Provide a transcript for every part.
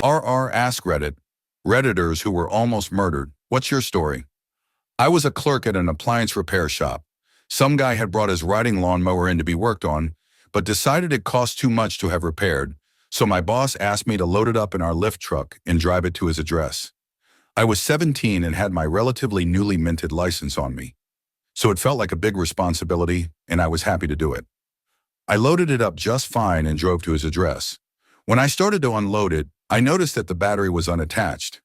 Ask Reddit. Redditors who were almost murdered. What's your story? I was a clerk at an appliance repair shop. Some guy had brought his riding lawnmower in to be worked on, but decided it cost too much to have repaired, so my boss asked me to load it up in our lift truck and drive it to his address. I was 17 and had my relatively newly minted license on me, so it felt like a big responsibility, and I was happy to do it. I loaded it up just fine and drove to his address. When I started to unload it, I noticed that the battery was unattached.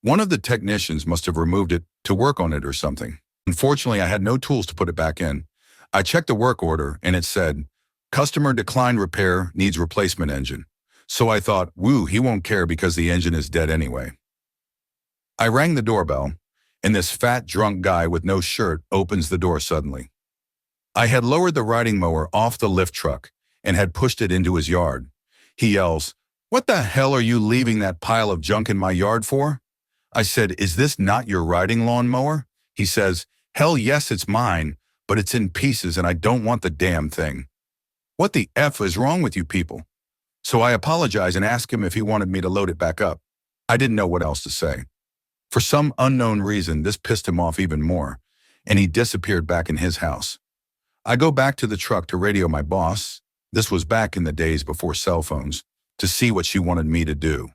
One of the technicians must have removed it to work on it or something. Unfortunately, I had no tools to put it back in. I checked the work order and it said, "Customer declined repair, needs replacement engine." So I thought, woo, he won't care because the engine is dead anyway. I rang the doorbell, and this fat drunk guy with no shirt opens the door suddenly. I had lowered the riding mower off the lift truck and had pushed it into his yard. He yells, "What the hell are you leaving that pile of junk in my yard for?" I said, "Is this not your riding lawnmower?" He says, "Hell yes, it's mine, but it's in pieces and I don't want the damn thing." What the F is wrong with you people? So I apologized and asked him if he wanted me to load it back up. I didn't know what else to say. For some unknown reason, this pissed him off even more, and he disappeared back in his house. I go back to the truck to radio my boss, this was back in the days before cell phones, to see what she wanted me to do.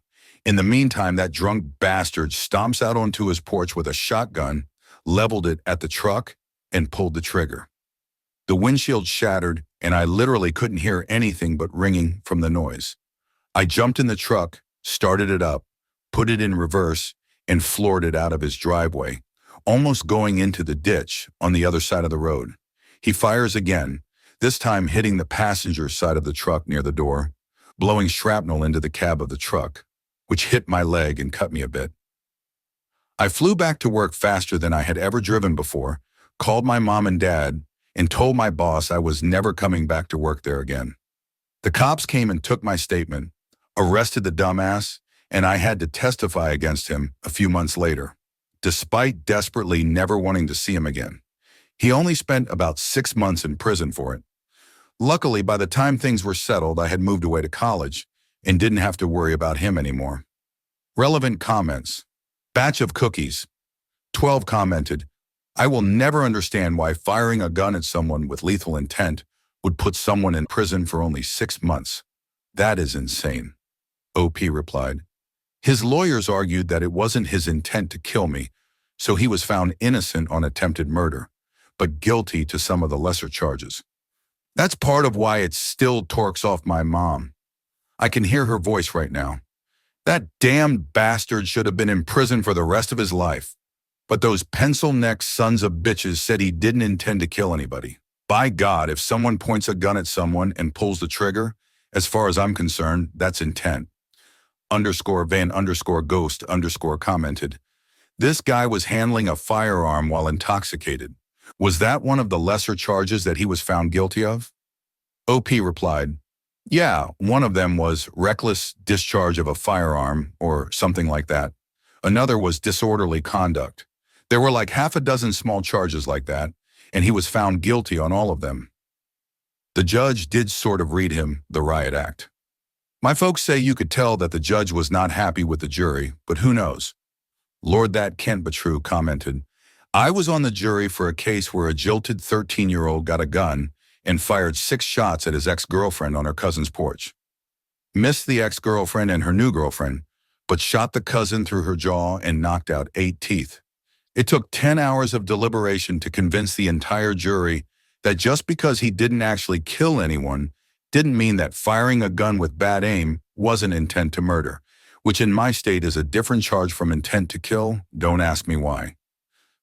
In the meantime, that drunk bastard stomps out onto his porch with a shotgun, leveled it at the truck, and pulled the trigger. The windshield shattered, and I literally couldn't hear anything but ringing from the noise. I jumped in the truck, started it up, put it in reverse, and floored it out of his driveway, almost going into the ditch on the other side of the road. He fires again, this time hitting the passenger side of the truck near the door, blowing shrapnel into the cab of the truck, which hit my leg and cut me a bit. I flew back to work faster than I had ever driven before, called my mom and dad, and told my boss I was never coming back to work there again. The cops came and took my statement, arrested the dumbass, and I had to testify against him a few months later, despite desperately never wanting to see him again. He only spent about 6 months in prison for it. Luckily, by the time things were settled, I had moved away to college and didn't have to worry about him anymore. Relevant comments. Batch of cookies. 12 commented, "I will never understand why firing a gun at someone with lethal intent would put someone in prison for only 6 months. That is insane." OP replied, "His lawyers argued that it wasn't his intent to kill me, so he was found innocent on attempted murder, but guilty to some of the lesser charges. That's part of why it still torques off my mom. I can hear her voice right now. That damn bastard should have been in prison for the rest of his life. But those pencil-necked sons of bitches said he didn't intend to kill anybody. By God, if someone points a gun at someone and pulls the trigger, as far as I'm concerned, that's intent." _Van_Ghost_ commented, "This guy was handling a firearm while intoxicated. Was that one of the lesser charges that he was found guilty of?" OP replied, "Yeah, one of them was reckless discharge of a firearm or something like that. Another was disorderly conduct. There were like half a dozen small charges like that, and he was found guilty on all of them." The judge did sort of read him the riot act. My folks say you could tell that the judge was not happy with the jury, but who knows? Lord That Can't Be True commented, "I was on the jury for a case where a jilted 13-year-old got a gun and fired 6 shots at his ex-girlfriend on her cousin's porch. Missed the ex-girlfriend and her new girlfriend, but shot the cousin through her jaw and knocked out 8 teeth. It took 10 hours of deliberation to convince the entire jury that just because he didn't actually kill anyone didn't mean that firing a gun with bad aim wasn't intent to murder, which in my state is a different charge from intent to kill. Don't ask me why.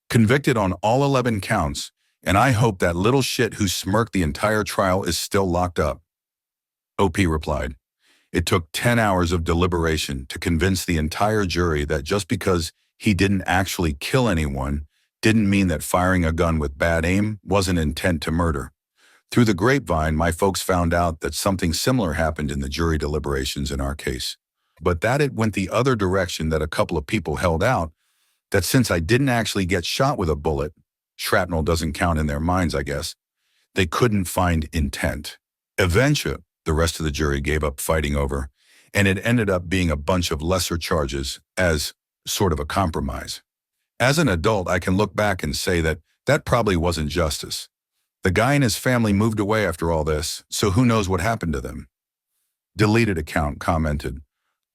Convicted on all 11 counts, and I hope that little shit who smirked the entire trial is still locked up." OP replied, "It took 10 hours of deliberation to convince the entire jury that just because he didn't actually kill anyone didn't mean that firing a gun with bad aim wasn't intent to murder. Through the grapevine, my folks found out that something similar happened in the jury deliberations in our case, but that it went the other direction that a couple of people held out, that since I didn't actually get shot with a bullet, shrapnel doesn't count in their minds, I guess, they couldn't find intent. Eventually, the rest of the jury gave up fighting over, and it ended up being a bunch of lesser charges as sort of a compromise. As an adult, I can look back and say that that probably wasn't justice. The guy and his family moved away after all this, so who knows what happened to them. Deleted account commented,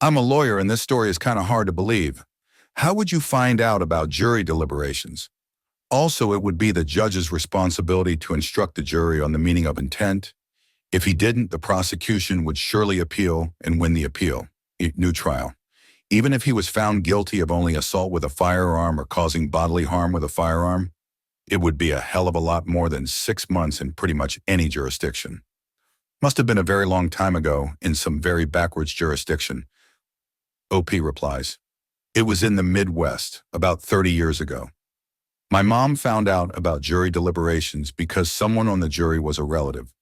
I'm a lawyer and this story is kind of hard to believe. How would you find out about jury deliberations? Also, it would be the judge's responsibility to instruct the jury on the meaning of intent. If he didn't, the prosecution would surely appeal and win the appeal. New trial. Even if he was found guilty of only assault with a firearm or causing bodily harm with a firearm, it would be a hell of a lot more than 6 months in pretty much any jurisdiction. Must have been a very long time ago in some very backwards jurisdiction. OP replies, it was in the Midwest, about 30 years ago. My mom found out about jury deliberations because someone on the jury was a relative,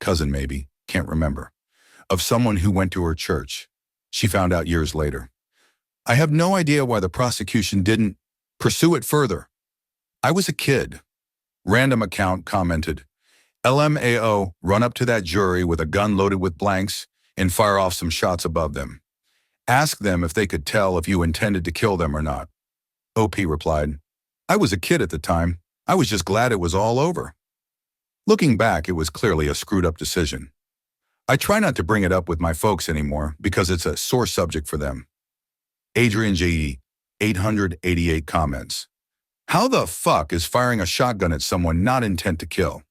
cousin maybe, can't remember, of someone who went to her church. She found out years later. I have no idea why the prosecution didn't pursue it further. I was a kid. Random account commented, LMAO, run up to that jury with a gun loaded with blanks and fire off some shots above them. Ask them if they could tell if you intended to kill them or not. OP replied, I was a kid at the time. I was just glad it was all over. Looking back, it was clearly a screwed up decision. I try not to bring it up with my folks anymore because it's a sore subject for them. Adrian J.E., 888 comments. How the fuck is firing a shotgun at someone not intent to kill?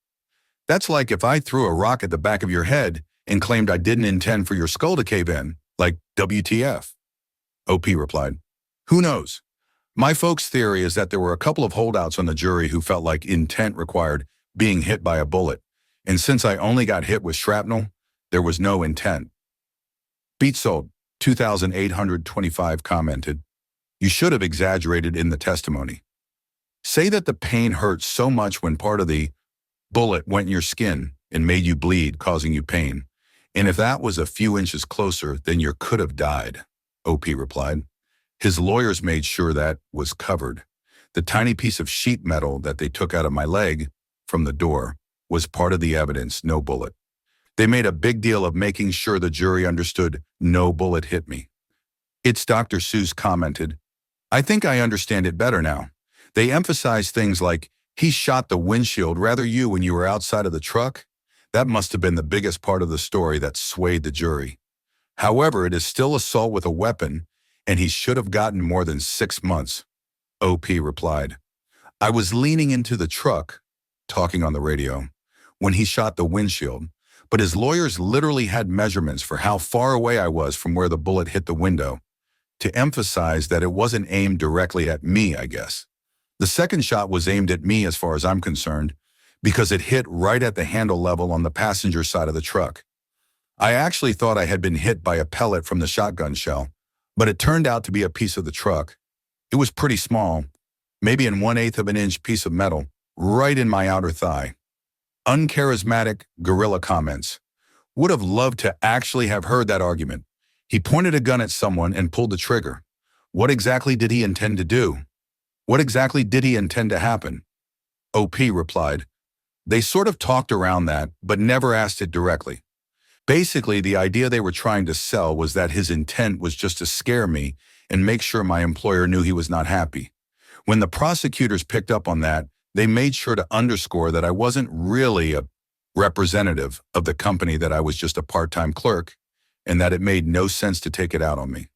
That's like if I threw a rock at the back of your head and claimed I didn't intend for your skull to cave in, like WTF. OP replied, who knows? My folks' theory is that there were a couple of holdouts on the jury who felt like intent required being hit by a bullet, and since I only got hit with shrapnel, there was no intent. Beat Sold, 2,825 commented, you should have exaggerated in the testimony. Say that the pain hurt so much when part of the bullet went in your skin and made you bleed, causing you pain. And if that was a few inches closer, then you could have died, OP replied. His lawyers made sure that was covered. The tiny piece of sheet metal that they took out of my leg from the door was part of the evidence, no bullet. They made a big deal of making sure the jury understood no bullet hit me. It's Dr. Seuss commented, I think I understand it better now. They emphasize things like, he shot the windshield rather you when you were outside of the truck. That must have been the biggest part of the story that swayed the jury. However, it is still assault with a weapon, and he should have gotten more than 6 months. OP replied, I was leaning into the truck, talking on the radio, when he shot the windshield, but his lawyers literally had measurements for how far away I was from where the bullet hit the window, to emphasize that it wasn't aimed directly at me, I guess. The second shot was aimed at me as far as I'm concerned, because it hit right at the handle level on the passenger side of the truck. I actually thought I had been hit by a pellet from the shotgun shell, but it turned out to be a piece of the truck. It was pretty small, maybe an 1/8 of an inch piece of metal, right in my outer thigh. Uncharismatic guerrilla comments. Would have loved to actually have heard that argument. He pointed a gun at someone and pulled the trigger. What exactly did he intend to do? What exactly did he intend to happen? OP replied, they sort of talked around that, but never asked it directly. Basically, the idea they were trying to sell was that his intent was just to scare me and make sure my employer knew he was not happy. When the prosecutors picked up on that, they made sure to underscore that I wasn't really a representative of the company, that I was just a part-time clerk, and that it made no sense to take it out on me.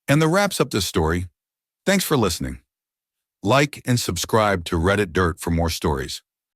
And that wraps up this story. Thanks for listening. Like and subscribe to Reddit Dirt for more stories.